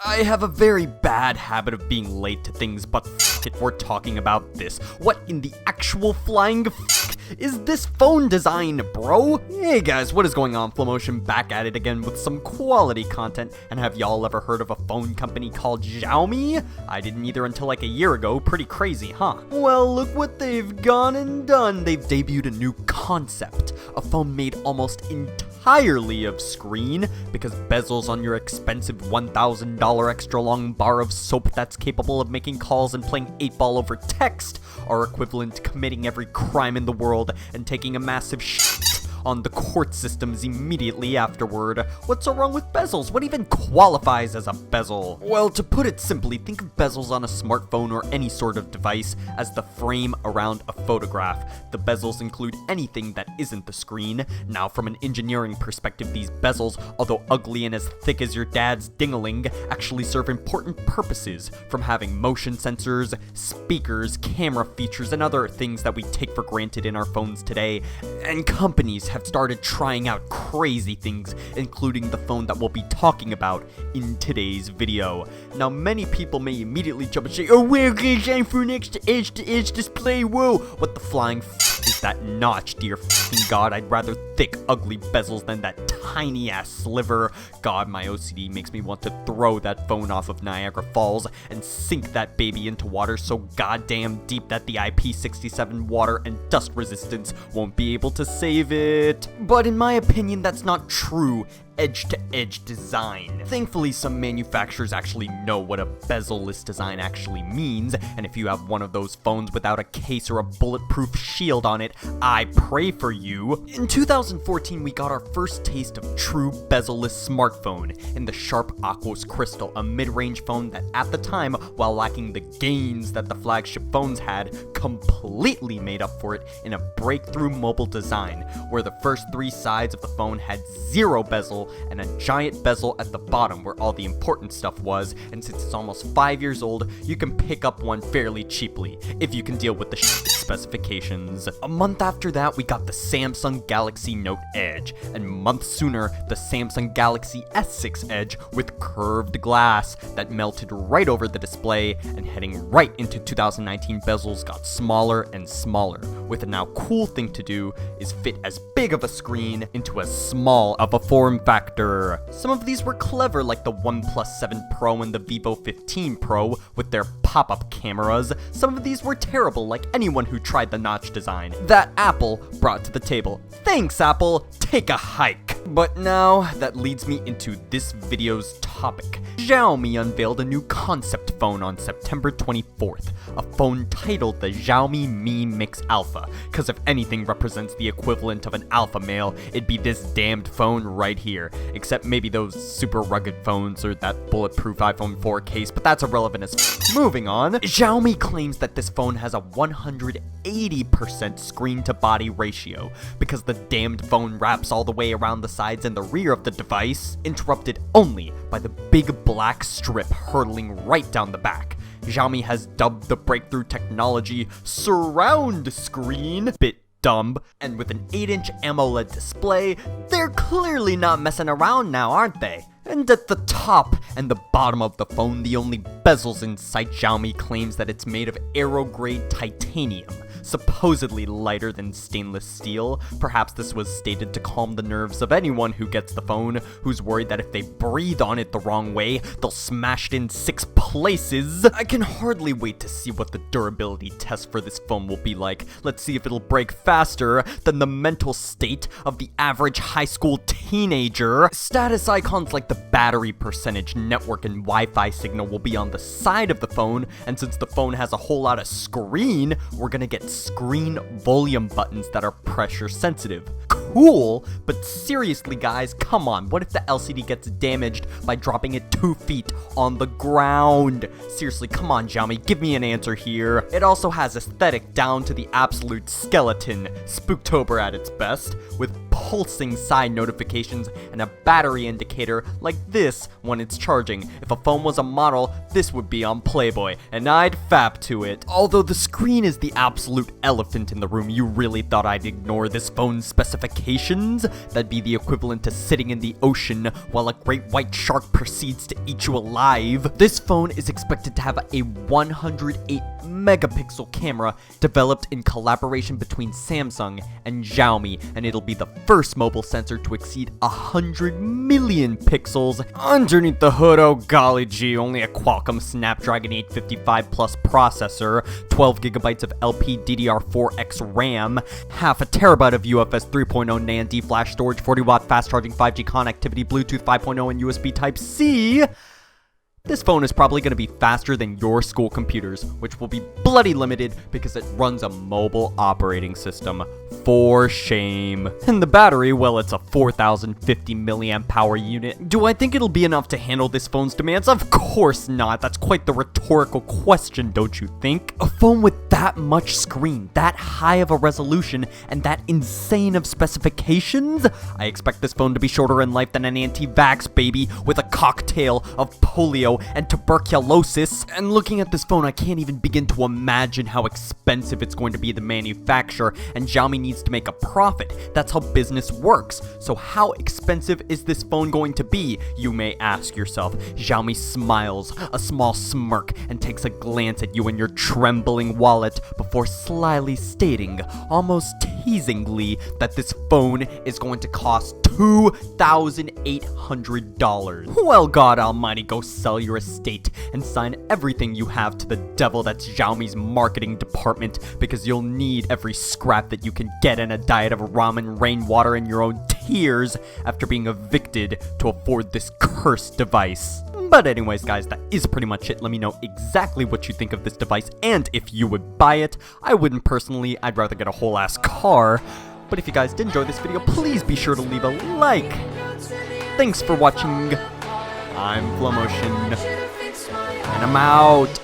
I have a very bad habit of being late to things, but f it, we're talking about this. What in the actual flying f is this phone design, bro? Hey guys, what is going on? Flowmotion back at it again with some quality content. And have y'all ever heard of a phone company called Xiaomi? I didn't either until like a year ago. Pretty crazy, huh? Well, look what they've gone and done. They've debuted a new concept. A phone made almost entirely of screen, because bezels on your expensive $1,000 extra long bar of soap that's capable of making calls and playing 8-ball over text are equivalent to committing every crime in the world and taking a massive shit on the court systems immediately afterward. What's so wrong with bezels? What even qualifies as a bezel? Well, to put it simply, think of bezels on a smartphone or any sort of device as the frame around a photograph. The bezels include anything that isn't the screen. Now, from an engineering perspective, these bezels, although ugly and as thick as your dad's ding-a-ling, actually serve important purposes, from having motion sensors, speakers, camera features, and other things that we take for granted in our phones today. And companies have started trying out crazy things, including the phone that we'll be talking about in today's video. Now, many people may immediately jump and say, oh, we're designed for an edge-to-edge display, whoa! What the flying f is that notch, dear f***ing god? I'd rather thick, ugly bezels than that tiny-ass sliver. God, my OCD makes me want to throw that phone off of Niagara Falls and sink that baby into water so goddamn deep that the IP67 water and dust resistance won't be able to save it. But in my opinion, that's not true edge-to-edge design. Thankfully, some manufacturers actually know what a bezel-less design actually means, and if you have one of those phones without a case or a bulletproof shield on it, I pray for you. In 2014, we got our first taste of true bezel-less smartphone in the Sharp Aquos Crystal, a mid-range phone that at the time, while lacking the gains that the flagship phones had, completely made up for it in a breakthrough mobile design, where the first three sides of the phone had zero bezel and a giant bezel at the bottom where all the important stuff was, and since it's almost 5 years old, you can pick up one fairly cheaply, if you can deal with the specifications. A month after that, we got the Samsung Galaxy Note Edge, and months sooner, the Samsung Galaxy S6 Edge with curved glass that melted right over the display, and heading right into 2019, bezels got smaller and smaller, with a now cool thing to do is fit as big of a screen into as small of a form factor. Some of these were clever, like the OnePlus 7 Pro and the Vivo 15 Pro with their pop-up cameras. Some of these were terrible, like anyone who tried the notch design that Apple brought to the table. Thanks, Apple. Take a hike. But now, that leads me into this video's topic. Xiaomi unveiled a new concept phone on September 24th, a phone titled the Xiaomi Mi Mix Alpha, because if anything represents the equivalent of an alpha male, it'd be this damned phone right here, except maybe those super rugged phones or that bulletproof iPhone 4 case, but that's irrelevant as f. Moving on, Xiaomi claims that this phone has a 180% screen-to-body ratio, because the damned phone wraps all the way around the sides and the rear of the device, interrupted only by the big black strip hurtling right down the back. Xiaomi has dubbed the breakthrough technology surround screen. Bit dumb, and with an 8-inch AMOLED display, they're clearly not messing around now, aren't they? And at the top and the bottom of the phone, the only bezels in sight, Xiaomi claims that it's made of aero-grade titanium, supposedly lighter than stainless steel. Perhaps this was stated to calm the nerves of anyone who gets the phone, who's worried that if they breathe on it the wrong way, they'll smash it in 6 places. I can hardly wait to see what the durability test for this phone will be like. Let's see if it'll break faster than the mental state of the average high school teenager. Status icons like the battery percentage, network, and Wi-Fi signal will be on the side of the phone, and since the phone has a whole lot of screen, we're gonna get screen volume buttons that are pressure sensitive. Cool, but seriously guys, come on, what if the LCD gets damaged by dropping it 2 feet on the ground? Seriously, come on Xiaomi, give me an answer here. It also has aesthetic down to the absolute skeleton, Spooktober at its best, with pulsing side notifications and a battery indicator like this when it's charging. If a phone was a model, this would be on Playboy, and I'd fap to it. Although the screen is the absolute elephant in the room, you really thought I'd ignore this phone's specifications? specifications, that'd be the equivalent to sitting in the ocean while a great white shark proceeds to eat you alive. This phone is expected to have a 108 megapixel camera developed in collaboration between Samsung and Xiaomi, and it'll be the first mobile sensor to exceed 100 million pixels. Underneath the hood, oh golly gee, only a Qualcomm Snapdragon 855 Plus processor, 12 gigabytes of LPDDR4X RAM, half a terabyte of UFS 3.0 NAND flash storage, 40 watt fast charging, 5G connectivity, Bluetooth 5.0 and USB Type-C. This phone is probably going to be faster than your school computers, which will be bloody limited because it runs a mobile operating system. For shame. And the battery, well, it's a 4050 milliamp power unit. Do I think it'll be enough to handle this phone's demands? Of course not. That's quite the rhetorical question, don't you think? A phone with that much screen, that high of a resolution, and that insane of specifications? I expect this phone to be shorter in life than an anti-vax baby with a cocktail of polio and tuberculosis. And looking at this phone, I can't even begin to imagine how expensive it's going to be to manufacture, and Xiaomi needs to make a profit. That's how business works. So how expensive is this phone going to be, you may ask yourself. Xiaomi smiles, a small smirk, and takes a glance at you and your trembling wallet before slyly stating, almost teasingly, that this phone is going to cost $2,800. Well, God almighty, go sell your estate and sign everything you have to the devil that's Xiaomi's marketing department, because you'll need every scrap that you can get in a diet of ramen, rainwater, and your own tears after being evicted to afford this cursed device. But anyways, guys, that is pretty much it. Let me know exactly what you think of this device and if you would buy it. I wouldn't personally. I'd rather get a whole ass car. But if you guys did enjoy this video, please be sure to leave a like. Thanks for watching. I'm Flowmotion, and I'm out.